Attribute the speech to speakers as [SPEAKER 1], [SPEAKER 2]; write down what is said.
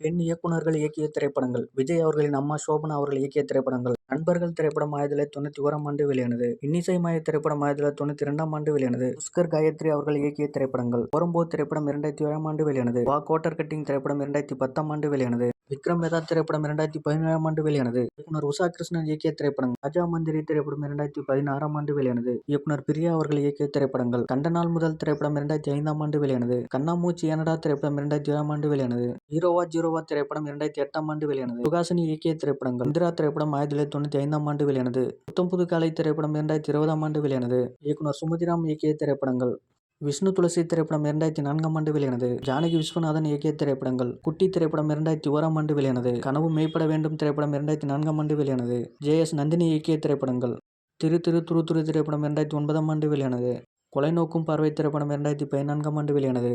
[SPEAKER 1] பெண் இயக்குனர்கள் இயக்கிய திரைப்படங்கள்: விஜய் அவர்களின் அம்மா சோபனா அவர்கள் இயக்கிய திரைப்படங்கள்: நண்பர்கள் திரைப்படம் 1991ஆம் ஆண்டு வெளியானது. இன்னிசை மாய திரைப்படம் 1992ஆம் ஆண்டு வெளியானது. புஷ்கர் காயத்ரி அவர்கள் இயக்கிய திரைப்படங்கள்: போறம்போது திரைப்படம் 2007ஆம் ஆண்டு வெளியானது. வா குவார்ட்டர் கட்டிங் திரைப்படம் 2010ஆம் ஆண்டு வெளியானது. விக்ரம் வேதா திரைப்படம் 2017ஆம் ஆண்டு வெளியானது. இயக்குனர் உஷா கிருஷ்ணன் இயக்கிய திரைப்படங்கள்: ராஜா மந்திரி திரைப்படம் 2016ஆம் ஆண்டு வெளியானது. இயக்குனர் பிரியா அவர்கள் இயக்கிய திரைப்படங்கள்: கண்ட நாள் முதல் திரைப்படம் 2005ஆம் ஆண்டு வெளியானது. கண்ணாமூச்சி ஏனடா திரைப்படம் 2007ஆம் ஆண்டு வெளியானது. ஹீரோவா ஜீரோவா திரைப்படம் 2008ஆம் ஆண்டு வெளியானது. சுஹாசினி இயக்கிய திரைப்படங்கள்: இந்திரா திரைப்படம் 1995ஆம் ஆண்டு வெளியானது. புத்தம் புது காலை திரைப்படம் 2020ஆம் ஆண்டு வெளியானது. இயக்குனர் சுமதிராம் இயக்கிய திரைப்படங்கள்: விஷ்ணு துளசி திரைப்படம் 2004ஆம் ஆண்டு வெளியானது. ஜானகி விஸ்வநாதன் இயக்கிய திரைப்படங்கள்: குட்டி திரைப்படம் 2001ஆம் ஆண்டு வெளியானது. கனவு மெய்ப்பட வேண்டும் திரைப்படம் 2004ஆம் ஆண்டு வெளியானது. ஜே.எஸ். நந்தினி இயக்கிய திரைப்படங்கள்: திரு திரு துரு துரு திரைப்படம் 2009ஆம் ஆண்டு வெளியானது. கொலை நோக்கும் பார்வை திரைப்படம் 2014ஆம் ஆண்டு வெளியானது.